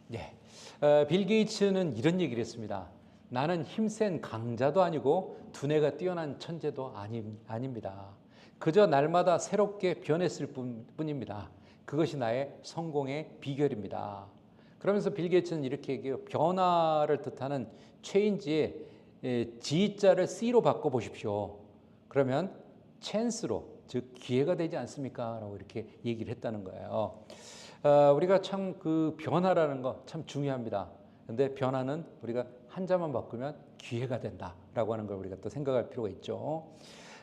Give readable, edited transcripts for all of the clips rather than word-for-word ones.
네. 빌 게이츠는 이런 얘기를 했습니다. 나는 힘센 강자도 아니고 두뇌가 뛰어난 천재도 아닙니다. 그저 날마다 새롭게 변했을 뿐입니다. 그것이 나의 성공의 비결입니다. 그러면서 빌 게이츠는 이렇게 얘기해요. 변화를 뜻하는 체인지에 G자를 C로 바꿔보십시오. 그러면 찬스로, 즉 기회가 되지 않습니까? 라고 이렇게 얘기를 했다는 거예요. 우리가 참 그 변화라는 거 참 중요합니다. 근데 변화는 우리가 한자만 바꾸면 기회가 된다라고 하는 걸 우리가 또 생각할 필요가 있죠.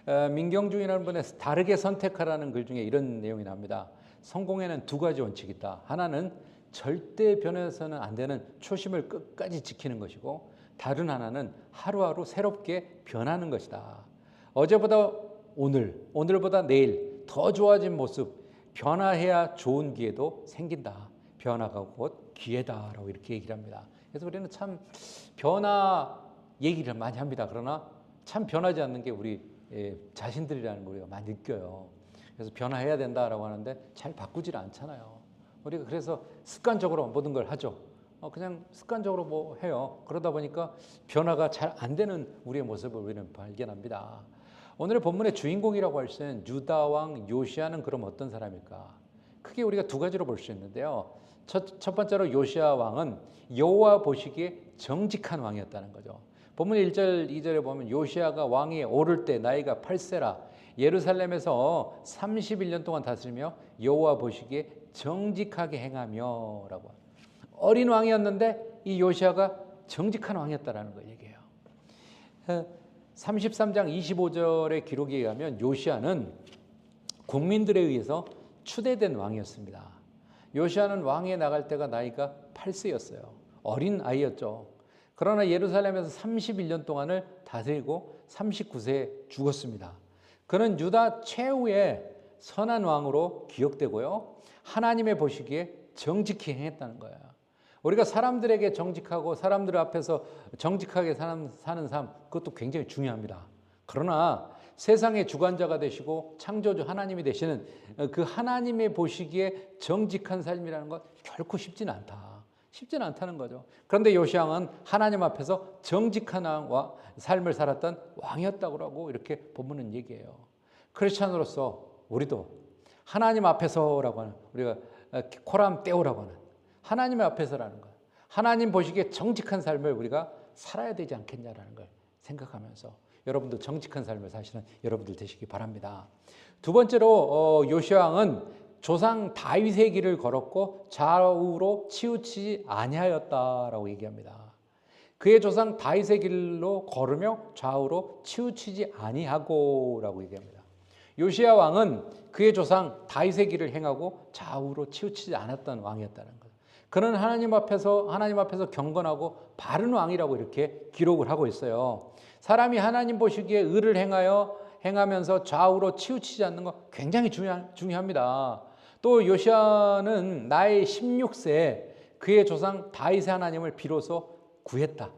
민경중이라는 분의 다르게 선택하라는 글 중에 이런 내용이 납니다. 성공에는 두 가지 원칙이 있다. 하나는 절대 변해서는 안 되는 초심을 끝까지 지키는 것이고, 다른 하나는 하루하루 새롭게 변하는 것이다. 어제보다 오늘, 오늘보다 내일 더 좋아진 모습, 변화해야 좋은 기회도 생긴다. 변화가 곧 기회다라고 이렇게 얘기를 합니다. 그래서 우리는 참 변화 얘기를 많이 합니다. 그러나 참 변하지 않는 게 우리 자신들이라는 걸 우리가 많이 느껴요. 그래서 변화해야 된다라고 하는데 잘 바꾸질 않잖아요. 우리가 그래서 습관적으로 모든 걸 하죠. 그냥 습관적으로 뭐 해요. 그러다 보니까 변화가 잘 안 되는 우리의 모습을 우리는 발견합니다. 오늘의 본문의 주인공이라고 할 수 있는 유다 왕 요시야는 그럼 어떤 사람일까? 크게 우리가 두 가지로 볼 수 있는데요. 첫 번째로 요시야 왕은 여호와 보시기에 정직한 왕이었다는 거죠. 본문 1절, 2절에 보면 요시야가 왕위에 오를 때 나이가 8세라 예루살렘에서 31년 동안 다스리며 여호와 보시기에 정직하게 행하며 라고. 어린 왕이었는데 이 요시야가 정직한 왕이었다는 걸 얘기해요. 33장 25절의 기록에 의하면 요시야는 국민들에 의해서 추대된 왕이었습니다. 요시야는 왕위에 나갈 때가 나이가 8세였어요. 어린 아이였죠. 그러나 예루살렘에서 31년 동안을 다스리고 39세에 죽었습니다. 그는 유다 최후의 선한 왕으로 기억되고요. 하나님의 보시기에 정직히 행했다는 거예요. 우리가 사람들에게 정직하고 사람들 앞에서 정직하게 사는 삶, 그것도 굉장히 중요합니다. 그러나 세상의 주관자가 되시고 창조주 하나님이 되시는 그 하나님의 보시기에 정직한 삶이라는 것 결코 쉽지는 않다. 쉽지는 않다는 거죠. 그런데 요시야는 하나님 앞에서 정직한 삶을 살았던 왕이었다고 하고 이렇게 본문은 얘기해요. 크리스찬으로서 우리도 하나님 앞에서라고 하는, 우리가 코람 떼오라고 하는 하나님의 앞에서라는 것, 하나님 보시기에 정직한 삶을 우리가 살아야 되지 않겠냐라는 걸 생각하면서 여러분도 정직한 삶을 사시는 여러분들 되시기 바랍니다. 두 번째로 요시야 왕은 조상 다윗의 길을 걸었고 좌우로 치우치지 아니하였다라고 얘기합니다. 그의 조상 다윗의 길로 걸으며 좌우로 치우치지 아니하고라고 얘기합니다. 요시야 왕은 그의 조상 다윗의 길을 행하고 좌우로 치우치지 않았던 왕이었다는 거예요. 그는 하나님 앞에서 경건하고 바른 왕이라고 이렇게 기록을 하고 있어요. 사람이 하나님 보시기에 의를 행하면서 좌우로 치우치지 않는 거 굉장히 중요합니다. 또 요시야는 나이 16세에 그의 조상 다윗의 하나님을 비로소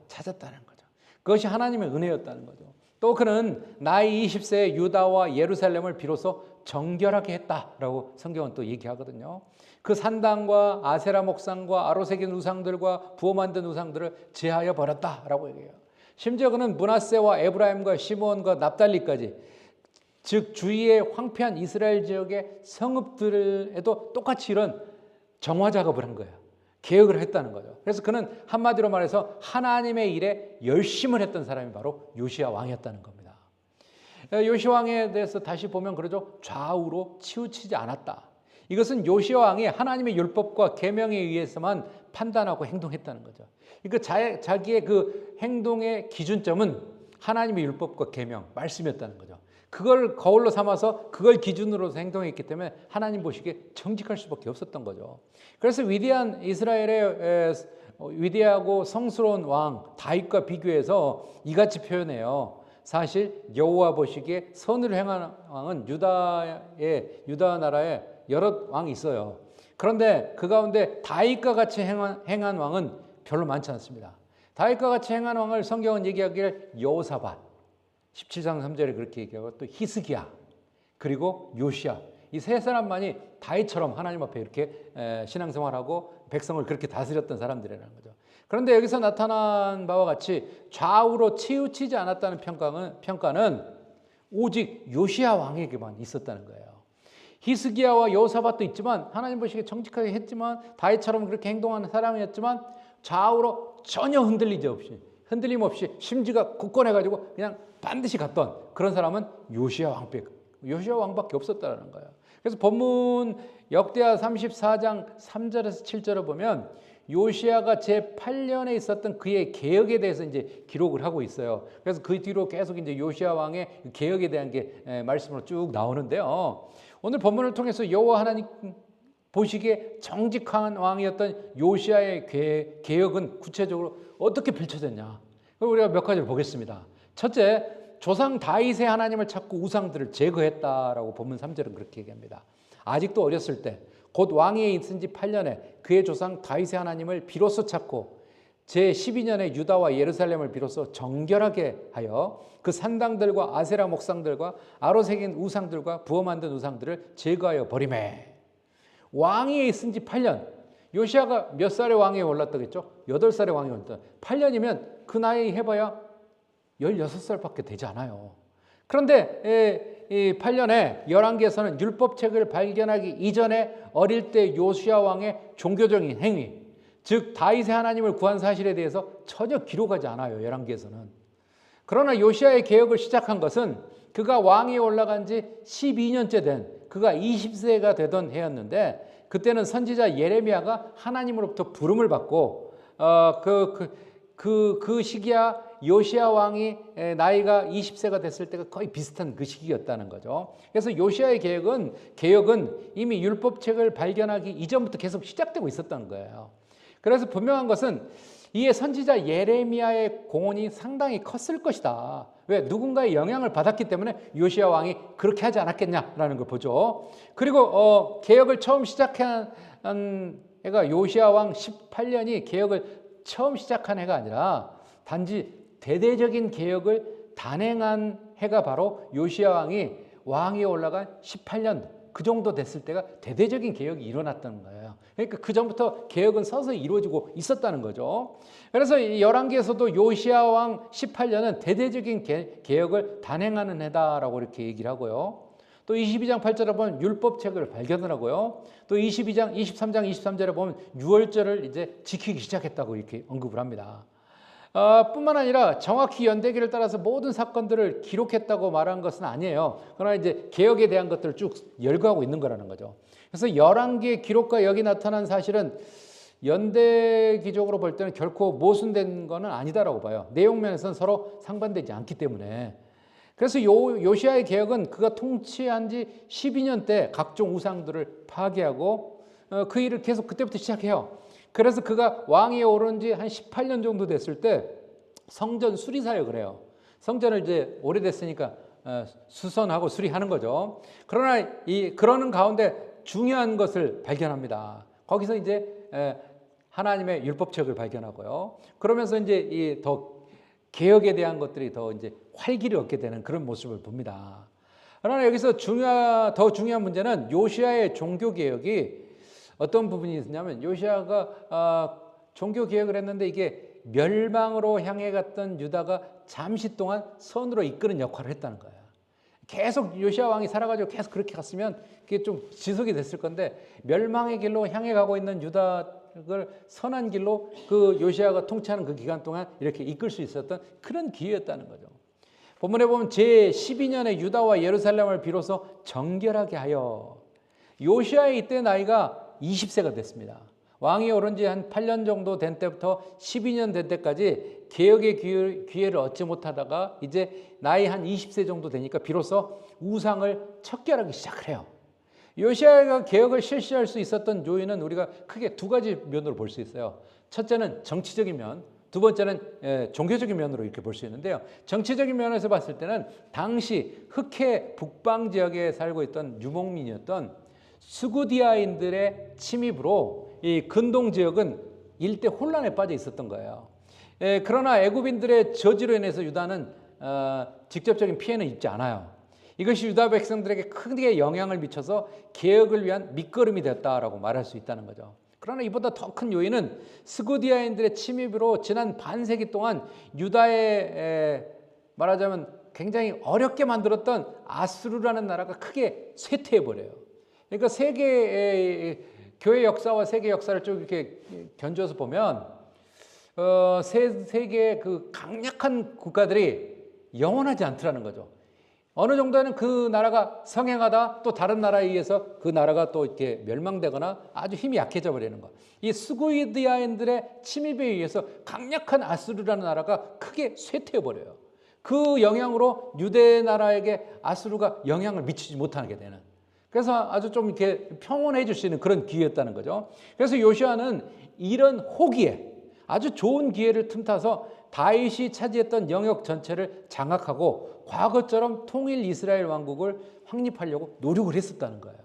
찾았다는 거죠. 그것이 하나님의 은혜였다는 거죠. 또 그는 나이 20세에 유다와 예루살렘을 비로소 정결하게 했다라고 성경은 또 얘기하거든요. 그 산당과 아세라 목상과 아로새긴 우상들과 부어 만든 우상들을 제하여 버렸다라고 얘기해요. 심지어 그는 므낫세와 에브라임과 시므온과 납달리까지, 즉 주위의 황폐한 이스라엘 지역의 성읍들에도 똑같이 이런 정화 작업을 한 거예요. 개혁을 했다는 거죠. 그래서 그는 한마디로 말해서 하나님의 일에 열심을 했던 사람이 바로 요시야 왕이었다는 겁니다. 요시야 왕에 대해서 다시 보면 그러죠. 좌우로 치우치지 않았다. 이것은 요시야 왕이 하나님의 율법과 계명에 의해서만 판단하고 행동했다는 거죠. 그러니까 자기의 그 행동의 기준점은 하나님의 율법과 계명, 말씀이었다는 거죠. 그걸 거울로 삼아서 그걸 기준으로 행동했기 때문에 하나님 보시기에 정직할 수밖에 없었던 거죠. 그래서 위대한 이스라엘의 위대하고 성스러운 왕 다윗과 비교해서 이같이 표현해요. 사실 여호와 보시기에 선을 행한 왕은 유다 나라에 여러 왕이 있어요. 그런데 그 가운데 다윗과 같이 행한 왕은 별로 많지 않습니다. 다윗과 같이 행한 왕을 성경은 얘기하기를 여호사밧 17장 3절에 그렇게 얘기하고 또 히스기야 그리고 요시야 이 세 사람만이 다윗처럼 하나님 앞에 이렇게 신앙생활하고 백성을 그렇게 다스렸던 사람들이라는 거죠. 그런데 여기서 나타난 바와 같이 좌우로 치우치지 않았다는 평가는 오직 요시야 왕에게만 있었다는 거예요. 히스기야와 여호사밧도 있지만 하나님 보시기에 정직하게 했지만 다윗처럼 그렇게 행동하는 사람이었지만 좌우로 전혀 흔들림 없이 심지가 굳건해가지고 그냥 반드시 갔던 그런 사람은 요시야 왕밖에 없었다는 거예요. 그래서 본문 역대하 34장 3절에서 7절을 보면 요시야가 제8년에 있었던 그의 개혁에 대해서 이제 기록을 하고 있어요. 그래서 그 뒤로 계속 이제 요시야 왕의 개혁에 대한 게 말씀으로 쭉 나오는데요. 오늘 본문을 통해서 여호와 하나님 보시기에 정직한 왕이었던 요시야의 개혁은 구체적으로 어떻게 펼쳐졌냐? 우리가 몇 가지를 보겠습니다. 첫째, 조상 다윗의 하나님을 찾고 우상들을 제거했다라고 본문 3절은 그렇게 얘기합니다. 아직도 어렸을 때 곧 왕위에 있은 지 8년에 그의 조상 다윗의 하나님을 비로소 찾고 제12년에 유다와 예루살렘을 비로소 정결하게 하여 그 산당들과 아세라 목상들과 아로 새긴 우상들과 부어 만든 우상들을 제거하여 버리매. 왕위에 있은 지 8년. 요시야가 몇 살에 왕위에 올랐다겠죠? 8살에 왕위에 올랐다. 8년이면 그 나이 해봐야 16살밖에 되지 않아요. 그런데 이 8년에 열왕기에서는 율법책을 발견하기 이전에 어릴 때 요시야 왕의 종교적인 행위, 즉 다윗의 하나님을 구한 사실에 대해서 전혀 기록하지 않아요. 열왕기에서는. 그러나 요시야의 개혁을 시작한 것은 그가 왕위에 올라간 지 12년째 된 그가 20세가 되던 해였는데 그때는 선지자 예레미야가 하나님으로부터 부름을 받고 그 시기야 요시야 왕이 나이가 20세가 됐을 때가 거의 비슷한 그 시기였다는 거죠. 그래서 요시야의 개혁은 이미 율법책을 발견하기 이전부터 계속 시작되고 있었던 거예요. 그래서 분명한 것은 이에 선지자 예레미야의 공헌이 상당히 컸을 것이다. 왜? 누군가의 영향을 받았기 때문에 요시야 왕이 그렇게 하지 않았겠냐라는 걸 보죠. 그리고 개혁을 처음 시작한 해가 요시야 왕 18년이 개혁을 처음 시작한 해가 아니라 단지 대대적인 개혁을 단행한 해가 바로 요시야 왕이 왕위에 올라간 18년 그 정도 됐을 때가 대대적인 개혁이 일어났다는 거예요. 그러니까 그 전부터 개혁은 서서히 이루어지고 있었다는 거죠. 그래서 열왕기에서도 요시야 왕 18년은 대대적인 개혁을 단행하는 해다라고 이렇게 얘기를 하고요. 또 22장 8절에 보면 율법책을 발견을 하고요. 또 23장 23절에 보면 유월절을 이제 지키기 시작했다고 이렇게 언급을 합니다. 뿐만 아니라 정확히 연대기를 따라서 모든 사건들을 기록했다고 말한 것은 아니에요. 그러나 이제 개혁에 대한 것들을 쭉 열거하고 있는 거라는 거죠. 그래서 열왕기의 기록과 여기 나타난 사실은 연대기적으로 볼 때는 결코 모순된 것은 아니다라고 봐요. 내용면에서는 서로 상반되지 않기 때문에. 그래서 요시야의 개혁은 그가 통치한 지 12년 때 각종 우상들을 파괴하고 그 일을 계속 그때부터 시작해요. 그래서 그가 왕위에 오른 지 한 18년 정도 됐을 때 성전 수리 사역을 해요. 성전을 이제 오래됐으니까 수선하고 수리하는 거죠. 그러나 그러는 가운데 중요한 것을 발견합니다. 거기서 이제 하나님의 율법책을 발견하고요. 그러면서 이제 더 개혁에 대한 것들이 더 이제 활기를 얻게 되는 그런 모습을 봅니다. 그러나 여기서 더 중요한 문제는 요시야의 종교 개혁이 어떤 부분이 있냐면 요시야가 종교 개혁을 했는데 이게 멸망으로 향해 갔던 유다가 잠시 동안 선으로 이끄는 역할을 했다는 거예요. 계속 요시야 왕이 살아가지고 계속 그렇게 갔으면 그게 좀 지속이 됐을 건데 멸망의 길로 향해 가고 있는 유다를 선한 길로 그 요시야가 통치하는 그 기간 동안 이렇게 이끌 수 있었던 그런 기회였다는 거죠. 본문에 보면 제12년에 유다와 예루살렘을 비로소 정결하게 하여 요시야의 이때 나이가 20세가 됐습니다. 왕이 오른 지 한 8년 정도 된 때부터 12년 된 때까지 개혁의 기회를 얻지 못하다가 이제 나이 한 20세 정도 되니까 비로소 우상을 척결하기 시작을 해요. 요시야가 개혁을 실시할 수 있었던 요인은 우리가 크게 두 가지 면으로 볼 수 있어요. 첫째는 정치적인 면, 두 번째는 종교적인 면으로 이렇게 볼 수 있는데요. 정치적인 면에서 봤을 때는 당시 흑해 북방 지역에 살고 있던 유목민이었던 스구디아인들의 침입으로 이 근동 지역은 일대 혼란에 빠져 있었던 거예요. 그러나 애굽인들의 저지로 인해서 유다는 직접적인 피해는 입지 않아요. 이것이 유다 백성들에게 크게 영향을 미쳐서 개혁을 위한 밑거름이 됐다라고 말할 수 있다는 거죠. 그러나 이보다 더 큰 요인은 스고디아인들의 침입으로 지난 반세기 동안 유다의 말하자면 굉장히 어렵게 만들었던 아수르라는 나라가 크게 쇠퇴해 버려요. 그러니까 세계의 교회 역사와 세계 역사를 쭉 이렇게 견주어서 보면 세계의 그 강력한 국가들이 영원하지 않더라는 거죠. 어느 정도는 그 나라가 성행하다 또 다른 나라에 의해서 그 나라가 또 이렇게 멸망되거나 아주 힘이 약해져 버리는 것. 이 스고디아인들의 침입에 의해서 강력한 아수르라는 나라가 크게 쇠퇴해 버려요. 그 영향으로 유대 나라에게 아수르가 영향을 미치지 못하게 되는. 그래서 아주 좀 이렇게 평온해질 수 있는 그런 기회였다는 거죠. 그래서 요시아는 이런 호기에 아주 좋은 기회를 틈타서 다윗이 차지했던 영역 전체를 장악하고 과거처럼 통일 이스라엘 왕국을 확립하려고 노력을 했었다는 거예요.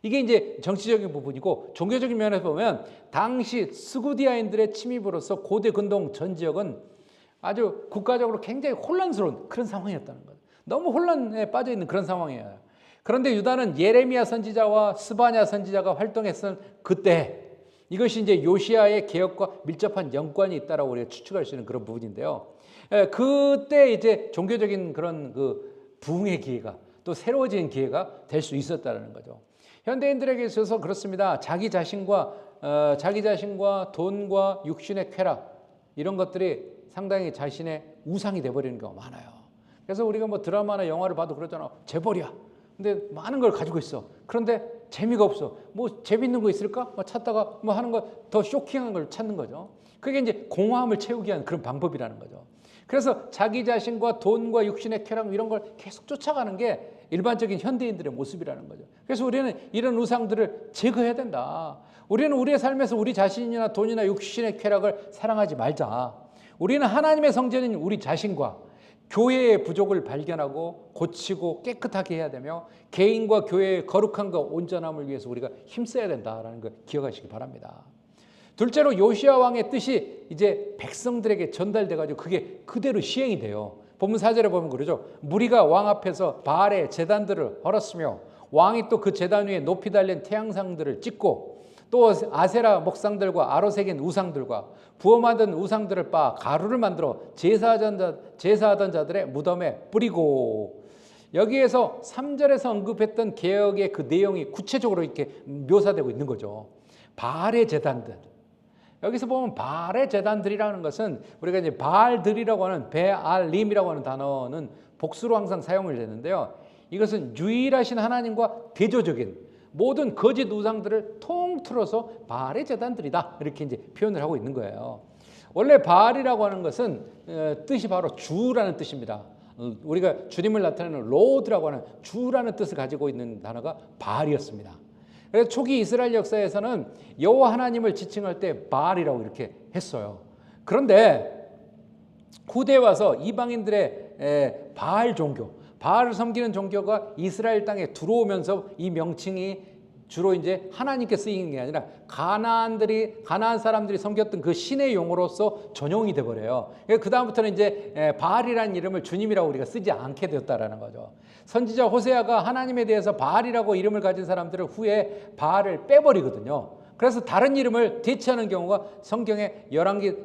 이게 이제 정치적인 부분이고 종교적인 면에서 보면 당시 스고디아인들의 침입으로서 고대 근동 전 지역은 아주 국가적으로 굉장히 혼란스러운 그런 상황이었다는 거예요. 너무 혼란에 빠져 있는 그런 상황이에요. 그런데 유다는 예레미야 선지자와 스바냐 선지자가 활동했던 그때 이것이 이제 요시아의 개혁과 밀접한 연관이 있다라고 우리가 추측할 수 있는 그런 부분인데요. 그때 이제 종교적인 그런 그 부흥의 기회가 또 새로워진 기회가 될 수 있었다는 거죠. 현대인들에게 있어서 그렇습니다. 자기 자신과 돈과 육신의 쾌락 이런 것들이 상당히 자신의 우상이 돼버리는 경우가 많아요. 그래서 우리가 뭐 드라마나 영화를 봐도 그러잖아. 재벌이야. 근데 많은 걸 가지고 있어. 그런데 재미가 없어. 뭐 재밌는 거 있을까? 뭐 찾다가 뭐 하는 거 더 쇼킹한 걸 찾는 거죠. 그게 이제 공허함을 채우기 위한 그런 방법이라는 거죠. 그래서 자기 자신과 돈과 육신의 쾌락 이런 걸 계속 쫓아가는 게 일반적인 현대인들의 모습이라는 거죠. 그래서 우리는 이런 우상들을 제거해야 된다. 우리는 우리의 삶에서 우리 자신이나 돈이나 육신의 쾌락을 사랑하지 말자. 우리는 하나님의 성전인 우리 자신과 교회의 부족을 발견하고 고치고 깨끗하게 해야 되며 개인과 교회의 거룩함과 온전함을 위해서 우리가 힘써야 된다라는 걸 기억하시기 바랍니다. 둘째로 요시아 왕의 뜻이 이제 백성들에게 전달돼가지고 그게 그대로 시행이 돼요. 본문 4절에 보면 그러죠. 무리가 왕 앞에서 바알의 제단들을 헐었으며 왕이 또 그 제단 위에 높이 달린 태양상들을 찍고 또 아세라 목상들과 아로새긴 우상들과 부어 만든 우상들을 빻아 가루를 만들어 제사하던 자들의 무덤에 뿌리고 여기에서 3절에서 언급했던 개혁의 그 내용이 구체적으로 이렇게 묘사되고 있는 거죠. 바알의 제단들. 여기서 보면 바알의 제단들이라는 것은 우리가 이제 바알들이라고 하는 베알림이라고 하는 단어는 복수로 항상 사용을 되는데요. 이것은 유일하신 하나님과 대조적인 모든 거짓 우상들을 통틀어서 바알의 제단들이다 이렇게 이제 표현을 하고 있는 거예요. 원래 바알이라고 하는 것은 뜻이 바로 주라는 뜻입니다. 우리가 주님을 나타내는 로드라고 하는 주라는 뜻을 가지고 있는 단어가 바알이었습니다. 그래서 초기 이스라엘 역사에서는 여호와 하나님을 지칭할 때 바알이라고 이렇게 했어요. 그런데 후대에 와서 이방인들의 바알 종교, 바알을 섬기는 종교가 이스라엘 땅에 들어오면서 이 명칭이 주로 이제 하나님께 쓰이는 게 아니라 가나안 사람들이 섬겼던 그 신의 용어로서 전용이 돼 버려요. 그 다음부터는 이제 바알이라는 이름을 주님이라고 우리가 쓰지 않게 되었다라는 거죠. 선지자 호세아가 하나님에 대해서 바알이라고 이름을 가진 사람들을 후에 바알을 빼버리거든요. 그래서 다른 이름을 대체하는 경우가 성경에 열왕기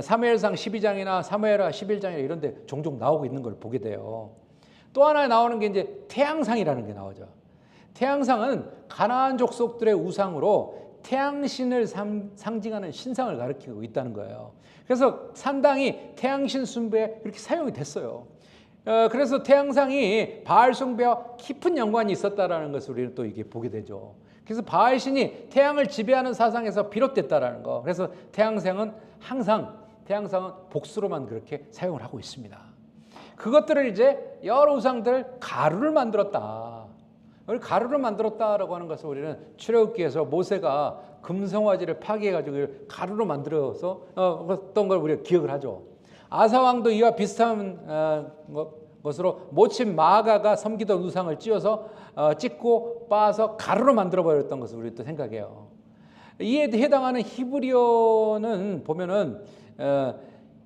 사무엘상 12장이나 사무엘하 11장이나 이런 데 종종 나오고 있는 걸 보게 돼요. 또 하나 나오는 게 이제 태양상이라는 게 나오죠. 태양상은 가나안 족속들의 우상으로 태양신을 상징하는 신상을 가리키고 있다는 거예요. 그래서 산당이 태양신 숭배에 이렇게 사용이 됐어요. 그래서 태양상이 바알 숭배와 깊은 연관이 있었다라는 것을 우리는 또 이게 보게 되죠. 그래서 바알신이 태양을 지배하는 사상에서 비롯됐다라는 거. 그래서 태양상은 복수로만 그렇게 사용을 하고 있습니다. 그것들을 이제 여러 우상들 가루를 만들었다. 가루를 만들었다라고 하는 것을 우리는 출애굽기에서 모세가 금성화지를 파괴해가지고 가루로 만들어서 어떤 걸 우리가 기억을 하죠. 아사왕도 이와 비슷한 것으로 모친 마가가 섬기던 우상을 찍고 빻아서 가루로 만들어버렸던 것을 우리 또 생각해요. 이에 해당하는 히브리어는 보면은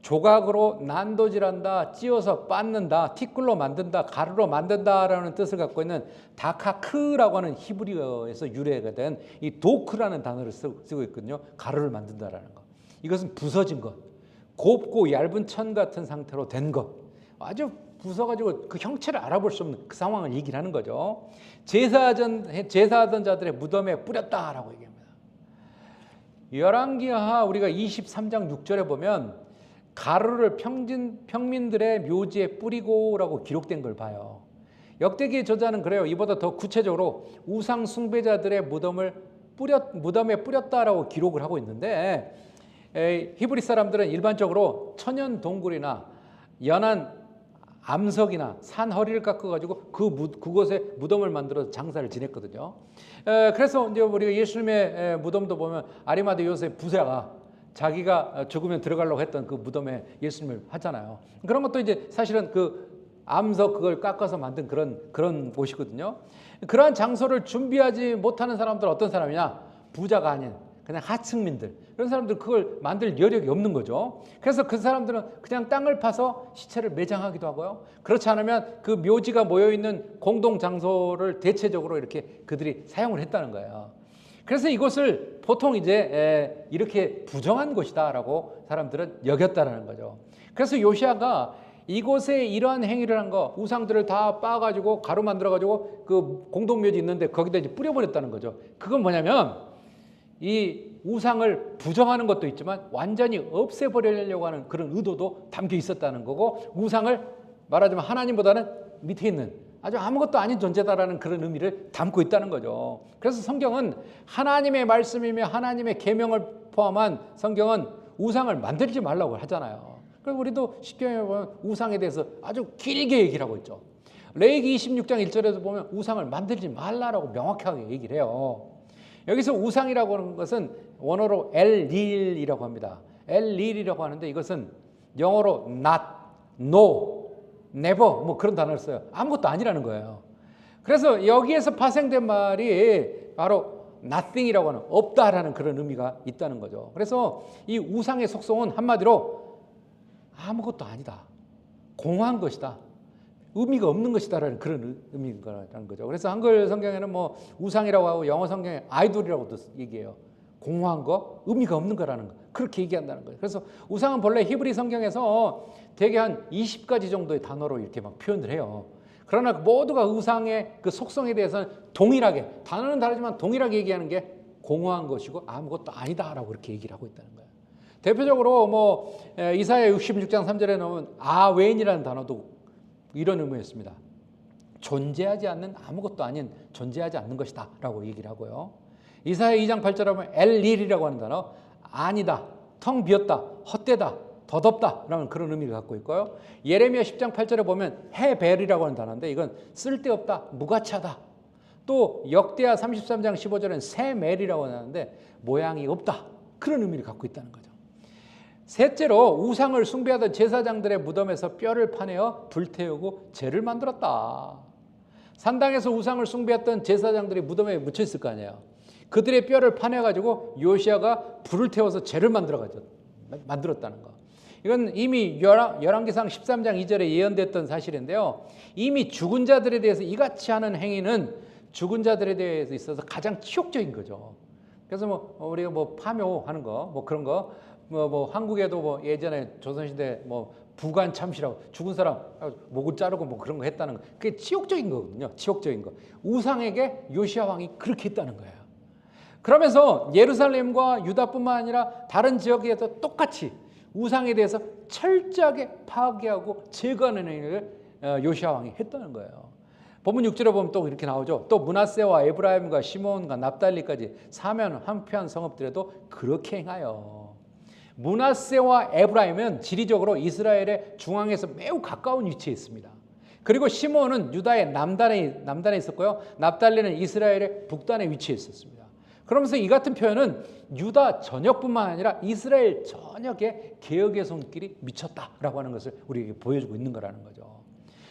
조각으로 난도질한다, 찧어서 빻는다, 티끌로 만든다, 가루로 만든다라는 뜻을 갖고 있는 다카크라고 하는 히브리어에서 유래가 된 이 도크라는 단어를 쓰고 있거든요. 가루를 만든다라는 것. 이것은 부서진 것, 곱고 얇은 천 같은 상태로 된 것, 아주 부서가지고 그 형체를 알아볼 수 없는 그 상황을 얘기를 하는 거죠. 제사하던 자들의 무덤에 뿌렸다라고 얘기합니다. 열왕기하 우리가 23장 6절에 보면 가루를 평민들의 묘지에 뿌리고라고 기록된 걸 봐요. 역대기의 저자는 그래요. 이보다 더 구체적으로 우상 숭배자들의 무덤에 뿌렸다라고 기록을 하고 있는데, 히브리 사람들은 일반적으로 천연 동굴이나 연한 암석이나 산 허리를 깎아가지고 그곳에 무덤을 만들어서 장사를 지냈거든요. 그래서 이제 우리가 예수님의 무덤도 보면 아리마대 요셉 부자가 자기가 죽으면 들어가려고 했던 그 무덤에 예수님을 하잖아요. 그런 것도 이제 사실은 그 암석 그걸 깎아서 만든 그런 곳이거든요. 그러한 장소를 준비하지 못하는 사람들은 어떤 사람이냐? 부자가 아닌 그냥 하층민들, 그런 사람들 그걸 만들 여력이 없는 거죠. 그래서 그 사람들은 그냥 땅을 파서 시체를 매장하기도 하고요. 그렇지 않으면 그 묘지가 모여있는 공동 장소를 대체적으로 이렇게 그들이 사용을 했다는 거예요. 그래서 이곳을 보통 이제 이렇게 부정한 곳이다라고 사람들은 여겼다라는 거죠. 그래서 요시아가 이곳에 이러한 행위를 한 거, 우상들을 다 빻아가지고 가루 만들어가지고 그 공동묘지 있는데 거기다 이제 뿌려버렸다는 거죠. 그건 뭐냐면 이 우상을 부정하는 것도 있지만 완전히 없애버리려고 하는 그런 의도도 담겨 있었다는 거고, 우상을 말하자면 하나님보다는 밑에 있는 아주 아무것도 아닌 존재다라는 그런 의미를 담고 있다는 거죠. 그래서 성경은 하나님의 말씀이며 하나님의 계명을 포함한 성경은 우상을 만들지 말라고 하잖아요. 그래서 우리도 십계명에 보면 우상에 대해서 아주 길게 얘기를 하고 있죠. 레위기 26장 1절에서 보면 우상을 만들지 말라라고 명확하게 얘기를 해요. 여기서 우상이라고 하는 것은 원어로 엘릴이라고 합니다. 엘릴이라고 하는데 이것은 영어로 not, no, never 뭐 그런 단어를 써요. 아무것도 아니라는 거예요. 그래서 여기에서 파생된 말이 바로 nothing이라고 하는 없다라는 그런 의미가 있다는 거죠. 그래서 이 우상의 속성은 한마디로 아무것도 아니다, 공허한 것이다, 의미가 없는 것이다라는 그런 의미라는 거죠. 그래서 한글 성경에는 뭐 우상이라고 하고 영어 성경에 아이돌이라고도 얘기해요. 공허한 거, 의미가 없는 거라는 거, 그렇게 얘기한다는 거예요. 그래서 우상은 본래 히브리 성경에서 대개 한 20가지 정도의 단어로 이렇게 막 표현을 해요. 그러나 모두가 우상의 그 속성에 대해서는 동일하게, 단어는 다르지만 동일하게 얘기하는 게 공허한 것이고 아무것도 아니다라고 그렇게 얘기를 하고 있다는 거예요. 대표적으로 뭐 이사야 66장 3절에 나오면 아웬이라는 단어도 이런 의미였습니다. 존재하지 않는, 아무것도 아닌, 존재하지 않는 것이다 라고 얘기를 하고요. 이사야 2장 8절에 보면 엘릴이라고 하는 단어, 아니다, 텅 비었다, 헛되다, 덧없다 라는 그런 의미를 갖고 있고요. 예레미야 10장 8절에 보면 헤벨이라고 하는 단어인데 이건 쓸데없다, 무가치하다. 또 역대하 33장 15절에는 세멜이라고 하는데 모양이 없다, 그런 의미를 갖고 있다는 거죠. 셋째로 우상을 숭배하던 제사장들의 무덤에서 뼈를 파내어 불태우고 제를 만들었다. 산당에서 우상을 숭배했던 제사장들이 무덤에 묻혀 있을 거 아니에요. 그들의 뼈를 파내가지고 요시아가 불을 태워서 제를 만들었다는 거. 이건 이미 열왕기상 13장 2절에 예언됐던 사실인데요. 이미 죽은 자들에 대해서 이같이 하는 행위는 죽은 자들에 대해서 있어서 가장 치욕적인 거죠. 그래서 뭐 우리가 뭐 파묘하는 거, 뭐 그런 거, 뭐 한국에도 뭐 예전에 조선시대 뭐 부관 참시라고 죽은 사람 목을 자르고 뭐 그런 거 했다는 거, 그게 치욕적인 거거든요. 치욕적인 거. 우상에게 요시아 왕이 그렇게 했다는 거예요. 그러면서 예루살렘과 유다뿐만 아니라 다른 지역에도 똑같이 우상에 대해서 철저하게 파괴하고 제거하는 행위를 요시아 왕이 했다는 거예요. 본문 6절에 보면 또 이렇게 나오죠. 또 므낫세와 에브라임과 시몬과 납달리까지 사면 한편 성읍들에도 그렇게 행하여. 므낫세와 에브라임은 지리적으로 이스라엘의 중앙에서 매우 가까운 위치에 있습니다. 그리고 시몬은 유다의 남단에 있었고요. 납달리는 이스라엘의 북단에 위치해 있었습니다. 그러면서 이 같은 표현은 유다 전역뿐만 아니라 이스라엘 전역에 개혁의 손길이 미쳤다라고 하는 것을 우리에게 보여주고 있는 거라는 거죠.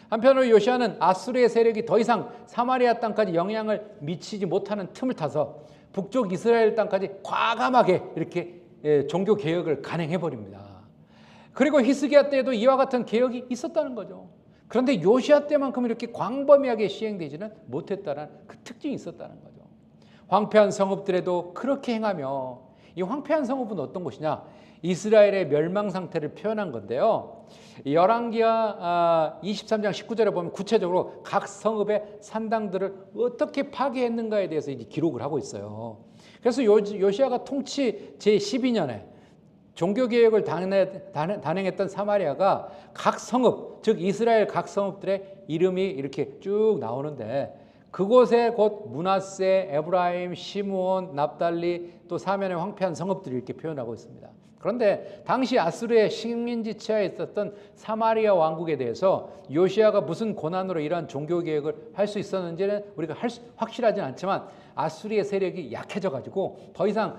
한편으로 요시아는 아수르의 세력이 더 이상 사마리아 땅까지 영향을 미치지 못하는 틈을 타서 북쪽 이스라엘 땅까지 과감하게 이렇게 종교 개혁을 간행해 버립니다. 그리고 히스기야 때에도 이와 같은 개혁이 있었다는 거죠. 그런데 요시야 때만큼 이렇게 광범위하게 시행되지는 못했다는 그 특징이 있었다는 거죠. 황폐한 성읍들에도 그렇게 행하며, 이 황폐한 성읍은 어떤 곳이냐? 이스라엘의 멸망 상태를 표현한 건데요. 열왕기하 23장 19절에 보면 구체적으로 각 성읍의 산당들을 어떻게 파괴했는가에 대해서 이제 기록을 하고 있어요. 그래서 요시야가 통치 제12년에 종교개혁을 단행했던 사마리아가 각 성읍, 즉 이스라엘 각 성읍들의 이름이 이렇게 쭉 나오는데, 그곳에 곧 므낫세, 에브라임, 시므온, 납달리, 또 사면의 황폐한 성읍들이 이렇게 표현하고 있습니다. 그런데 당시 아수르의 식민지 치하에 있었던 사마리아 왕국에 대해서 요시야가 무슨 고난으로 이러한 종교개혁을 할 수 있었는지는 우리가 확실하진 않지만, 아수리의 세력이 약해져가지고 더 이상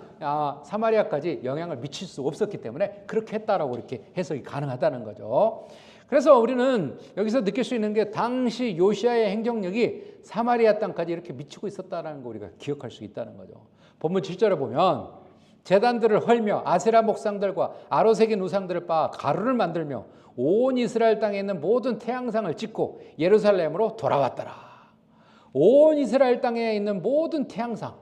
사마리아까지 영향을 미칠 수 없었기 때문에 그렇게 했다라고 이렇게 해석이 가능하다는 거죠. 그래서 우리는 여기서 느낄 수 있는 게, 당시 요시야의 행정력이 사마리아 땅까지 이렇게 미치고 있었다는 거 우리가 기억할 수 있다는 거죠. 본문 7절에 보면 제단들을 헐며 아세라 목상들과 아로색인 우상들을 빻아 가루를 만들며 온 이스라엘 땅에 있는 모든 태양상을 찍고 예루살렘으로 돌아왔더라. 온 이스라엘 땅에 있는 모든 태양상,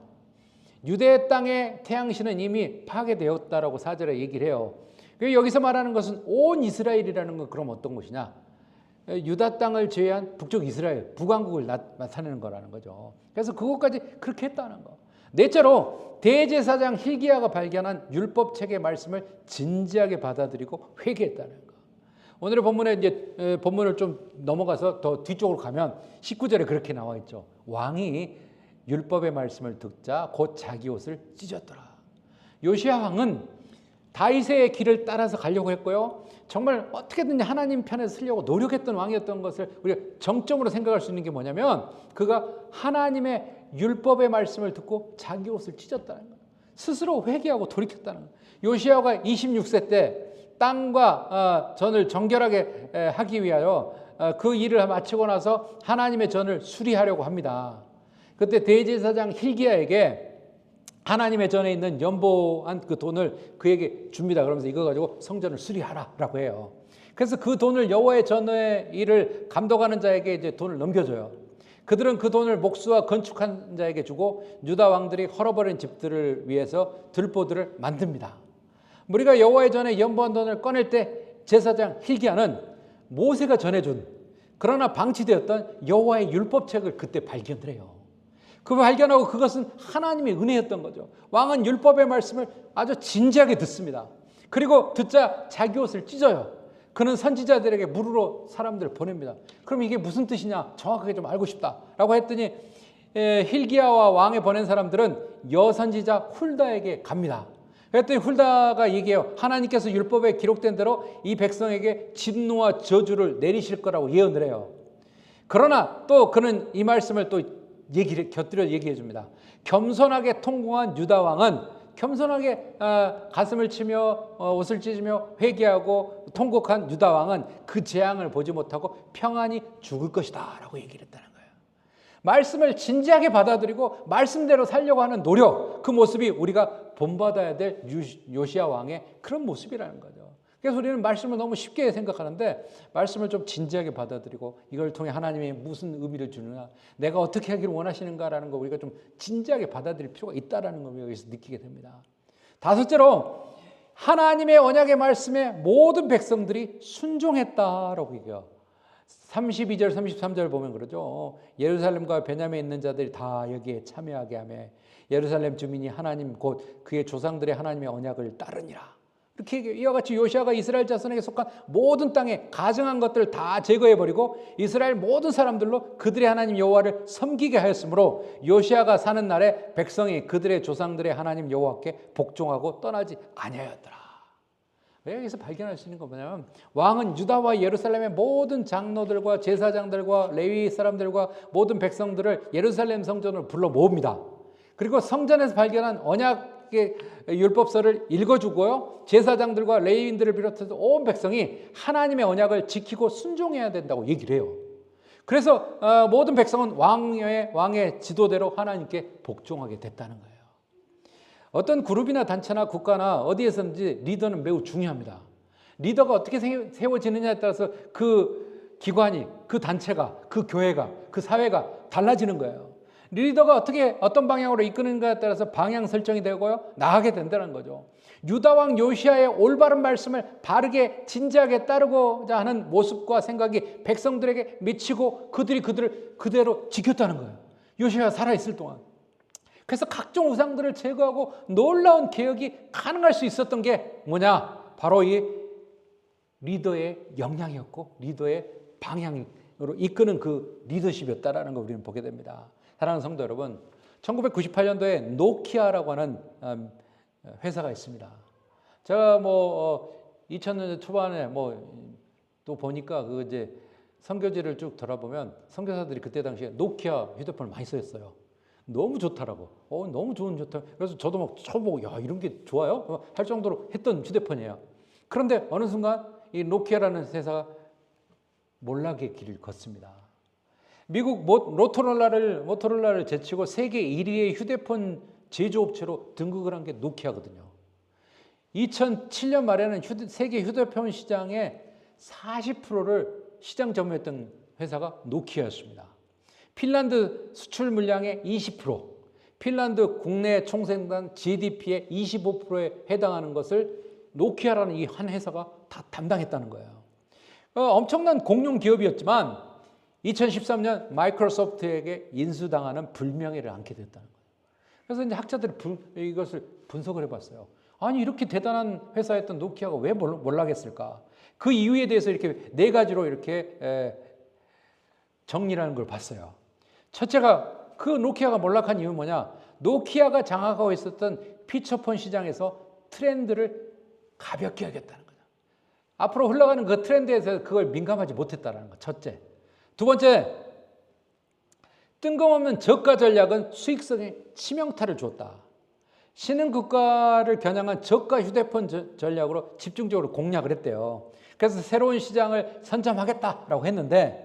유대 땅의 태양신은 이미 파괴되었다라고 4절에 얘기를 해요. 여기서 말하는 것은 온 이스라엘이라는 건 그럼 어떤 곳이냐? 유다 땅을 제외한 북쪽 이스라엘, 북왕국을 나타내는 거라는 거죠. 그래서 그것까지 그렇게 했다는 거. 넷째로 대제사장 hil기야가 발견한 율법책의 말씀을 진지하게 받아들이고 회개했다는 거. 오늘의 본문에 이제 본문을 좀 넘어가서 더 뒤쪽으로 가면 19절에 그렇게 나와 있죠. 왕이 율법의 말씀을 듣자 곧 자기 옷을 찢었더라. 요시야 왕은 다윗의 길을 따라서 가려고 했고요. 정말 어떻게든지 하나님 편에 서려고 노력했던 왕이었던 것을 우리가 정점으로 생각할 수 있는 게 뭐냐면, 그가 하나님의 율법의 말씀을 듣고 자기 옷을 찢었다는 거예요. 스스로 회개하고 돌이켰다는 거예요. 요시야가 26세 때 땅과 전을 정결하게 하기 위하여 그 일을 마치고 나서 하나님의 전을 수리하려고 합니다. 그때 대제사장 hil기야에게 하나님의 전에 있는 연보한 그 돈을 그에게 줍니다. 그러면서 이거 가지고 성전을 수리하라라고 해요. 그래서 그 돈을 여호와의 전의 일을 감독하는 자에게 이제 돈을 넘겨줘요. 그들은 그 돈을 목수와 건축한 자에게 주고 유다 왕들이 헐어버린 집들을 위해서 들보들을 만듭니다. 우리가 여호와의 전에 연보한 돈을 꺼낼 때 제사장 hil기야는 모세가 전해준, 그러나 방치되었던 여호와의 율법책을 그때 발견을 해요. 그 발견하고 그것은 하나님의 은혜였던 거죠. 왕은 율법의 말씀을 아주 진지하게 듣습니다. 그리고 듣자 자기 옷을 찢어요. 그는 선지자들에게 물으러 사람들을 보냅니다. 그럼 이게 무슨 뜻이냐? 정확하게 좀 알고 싶다라고 했더니 hil기야와 왕에 보낸 사람들은 여선지자 훌다에게 갑니다. 그랬더니 훌다가 얘기해요. 하나님께서 율법에 기록된 대로 이 백성에게 진노와 저주를 내리실 거라고 예언을 해요. 그러나 또 그는 이 말씀을 또 곁들여 얘기해 줍니다. 겸손하게 통공한 유다 왕은 겸손하게 가슴을 치며 옷을 찢으며 회개하고 통곡한 유다 왕은 그 재앙을 보지 못하고 평안히 죽을 것이다 라고 얘기를 했다는 거예요. 말씀을 진지하게 받아들이고 말씀대로 살려고 하는 노력, 그 모습이 우리가 본받아야 될 요시야 왕의 그런 모습이라는 거죠. 그래서 우리는 말씀을 너무 쉽게 생각하는데, 말씀을 좀 진지하게 받아들이고 이걸 통해 하나님이 무슨 의미를 주느냐, 내가 어떻게 하기를 원하시는가라는 거 우리가 좀 진지하게 받아들일 필요가 있다는 걸 여기서 느끼게 됩니다. 다섯째로 하나님의 언약의 말씀에 모든 백성들이 순종했다라고 얘기해요. 32절 33절 보면 그러죠. 예루살렘과 베냐민에 있는 자들이 다 여기에 참여하게 하며 예루살렘 주민이 하나님 곧 그의 조상들의 하나님의 언약을 따르니라. 이렇게 이와 같이 요시야가 이스라엘 자손에게 속한 모든 땅에 가증한 것들을 다 제거해버리고 이스라엘 모든 사람들로 그들의 하나님 여호와를 섬기게 하였으므로 요시야가 사는 날에 백성이 그들의 조상들의 하나님 여호와께 복종하고 떠나지 아니하였더라. 여기서 발견할 수 있는 건 뭐냐면, 왕은 유다와 예루살렘의 모든 장로들과 제사장들과 레위 사람들과 모든 백성들을 예루살렘 성전으로 불러 모읍니다. 그리고 성전에서 발견한 언약의 율법서를 읽어주고요, 제사장들과 레위인들을 비롯해서 온 백성이 하나님의 언약을 지키고 순종해야 된다고 얘기를 해요. 그래서 모든 백성은 왕의 지도대로 하나님께 복종하게 됐다는 거예요. 어떤 그룹이나 단체나 국가나 어디에서든지 리더는 매우 중요합니다. 리더가 어떻게 세워지느냐에 따라서 그 기관이, 그 단체가, 그 교회가, 그 사회가 달라지는 거예요. 리더가 어떻게 어떤 방향으로 이끄는가에 따라서 방향 설정이 되고요, 나가게 된다는 거죠. 유다 왕 요시아의 올바른 말씀을 바르게 진지하게 따르고자 하는 모습과 생각이 백성들에게 미치고 그들이 그들을 그대로 지켰다는 거예요. 요시아가 살아있을 동안. 그래서 각종 우상들을 제거하고 놀라운 개혁이 가능할 수 있었던 게 뭐냐? 바로 이 리더의 역량이었고 리더의 방향으로 이끄는 그 리더십이었다라는 걸 우리는 보게 됩니다. 사랑하는 성도 여러분, 1998년도에 노키아라고 하는 회사가 있습니다. 제가 2000년대 초반에 또 보니까 그 이제 선교지를 쭉 돌아보면 선교사들이 그때 당시에 노키아 휴대폰을 많이 쓰였어요. 너무 좋더라고. 너무 좋다. 그래서 저도 막 쳐보고 야, 이런 게 좋아요? 할 정도로 했던 휴대폰이에요. 그런데 어느 순간 이 노키아라는 회사가 몰락의 길을 걷습니다. 미국 모토로라를 제치고 세계 1위의 휴대폰 제조업체로 등극을 한 게 노키아거든요. 2007년 말에는 세계 휴대폰 시장의 40%를 시장 점유했던 회사가 노키아였습니다. 핀란드 수출 물량의 20%, 핀란드 국내 총생산 GDP의 25%에 해당하는 것을 노키아라는 이 한 회사가 다 담당했다는 거예요. 엄청난 공룡 기업이었지만 2013년 마이크로소프트에게 인수당하는 불명예를 안게 됐다는 거예요. 그래서 이제 학자들이 이것을 분석을 해봤어요. 아니 이렇게 대단한 회사였던 노키아가 왜 몰락했을까? 그 이유에 대해서 이렇게 네 가지로 이렇게 정리하는 걸 봤어요. 첫째가 그 노키아가 몰락한 이유는 뭐냐? 노키아가 장악하고 있었던 피처폰 시장에서 트렌드를 가볍게 하겠다는 거죠. 앞으로 흘러가는 그 트렌드에 대해서 그걸 민감하지 못했다는 거. 첫째. 두 번째, 뜬금없는 저가 전략은 수익성에 치명타를 줬다. 신흥국가를 겨냥한 저가 휴대폰 전략으로 집중적으로 공략을 했대요. 그래서 새로운 시장을 선점하겠다라고 했는데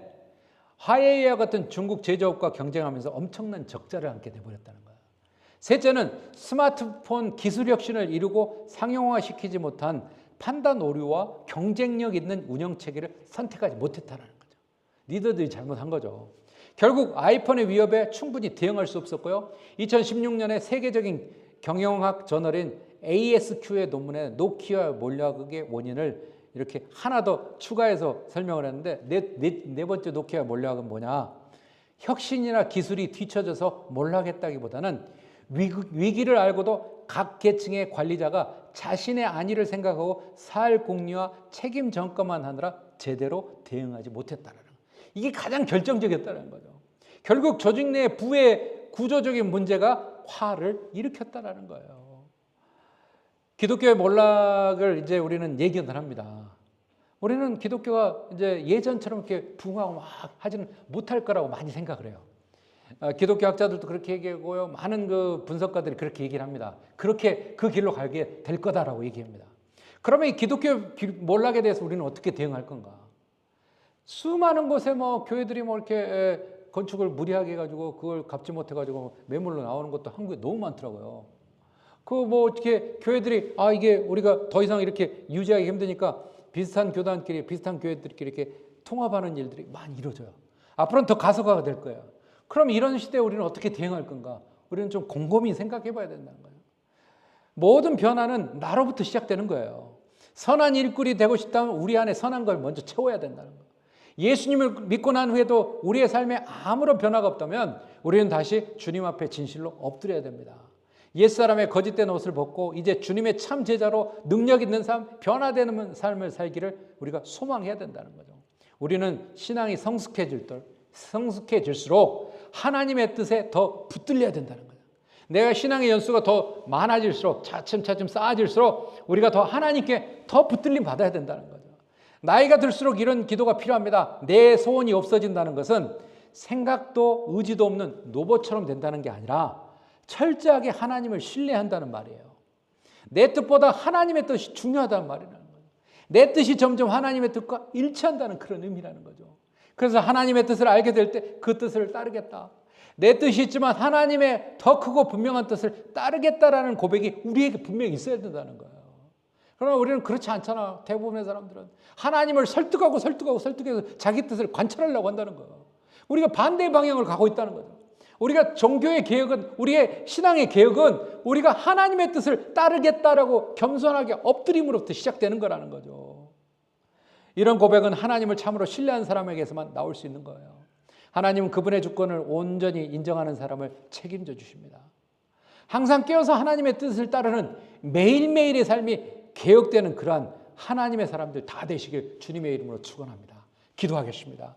화웨이와 같은 중국 제조업과 경쟁하면서 엄청난 적자를 안게 돼버렸다는 거예요. 셋째는 스마트폰 기술 혁신을 이루고 상용화시키지 못한 판단 오류와 경쟁력 있는 운영체계를 선택하지 못했다는 거죠. 리더들이 잘못한 거죠. 결국 아이폰의 위협에 충분히 대응할 수 없었고요. 2016년에 세계적인 경영학 저널인 ASQ의 논문에 노키아 몰락의 원인을 이렇게 하나 더 추가해서 설명을 했는데 네 번째 노키아 몰락은 뭐냐? 혁신이나 기술이 뒤처져서 몰락했다기보다는 위기를 알고도 각 계층의 관리자가 자신의 안위를 생각하고 사활 공유와 책임 전가만 하느라 제대로 대응하지 못했다는 거예요. 이게 가장 결정적이었다는 거죠. 결국 조직 내 부의 구조적인 문제가 화를 일으켰다는 거예요. 기독교의 몰락을 이제 우리는 예견을 합니다. 우리는 기독교가 이제 예전처럼 이렇게 부흥하고 막 하지는 못할 거라고 많이 생각을 해요. 기독교 학자들도 그렇게 얘기하고요. 많은 그 분석가들이 그렇게 얘기를 합니다. 그렇게 그 길로 가게 될 거다라고 얘기합니다. 그러면 이 기독교 몰락에 대해서 우리는 어떻게 대응할 건가? 수많은 곳에 교회들이 이렇게 건축을 무리하게 해가지고 그걸 갚지 못해가지고 매물로 나오는 것도 한국에 너무 많더라고요. 어떻게 교회들이 이게 우리가 더 이상 이렇게 유지하기 힘드니까 비슷한 교단끼리 비슷한 교회들끼리 이렇게 통합하는 일들이 많이 이루어져요. 앞으로는 더 가속화가 될 거예요. 그럼 이런 시대에 우리는 어떻게 대응할 건가? 우리는 좀 곰곰이 생각해 봐야 된다는 거예요. 모든 변화는 나로부터 시작되는 거예요. 선한 일꾼이 되고 싶다면 우리 안에 선한 걸 먼저 채워야 된다는 거예요. 예수님을 믿고 난 후에도 우리의 삶에 아무런 변화가 없다면 우리는 다시 주님 앞에 진실로 엎드려야 됩니다. 옛사람의 거짓된 옷을 벗고 이제 주님의 참 제자로 능력 있는 삶, 변화되는 삶을 살기를 우리가 소망해야 된다는 거죠. 우리는 신앙이 성숙해질수록 하나님의 뜻에 더 붙들려야 된다는 거죠. 내가 신앙의 연수가 더 많아질수록 차츰차츰 쌓아질수록 우리가 더 하나님께 더 붙들림 받아야 된다는 거죠. 나이가 들수록 이런 기도가 필요합니다. 내 소원이 없어진다는 것은 생각도 의지도 없는 노보처럼 된다는 게 아니라 철저하게 하나님을 신뢰한다는 말이에요. 내 뜻보다 하나님의 뜻이 중요하다는 말이라는 거죠. 내 뜻이 점점 하나님의 뜻과 일치한다는 그런 의미라는 거죠. 그래서 하나님의 뜻을 알게 될 때 그 뜻을 따르겠다. 내 뜻이 있지만 하나님의 더 크고 분명한 뜻을 따르겠다라는 고백이 우리에게 분명히 있어야 된다는 거예요. 그러나 우리는 그렇지 않잖아. 대부분의 사람들은 하나님을 설득해서 자기 뜻을 관철하려고 한다는 거예요. 우리가 반대의 방향을 가고 있다는 거죠. 우리가 종교의 개혁은, 우리의 신앙의 개혁은 우리가 하나님의 뜻을 따르겠다라고 겸손하게 엎드림으로부터 시작되는 거라는 거죠. 이런 고백은 하나님을 참으로 신뢰하는 사람에게서만 나올 수 있는 거예요. 하나님은 그분의 주권을 온전히 인정하는 사람을 책임져 주십니다. 항상 깨어서 하나님의 뜻을 따르는 매일매일의 삶이 개혁되는 그러한 하나님의 사람들 다 되시길 주님의 이름으로 축원합니다. 기도하겠습니다.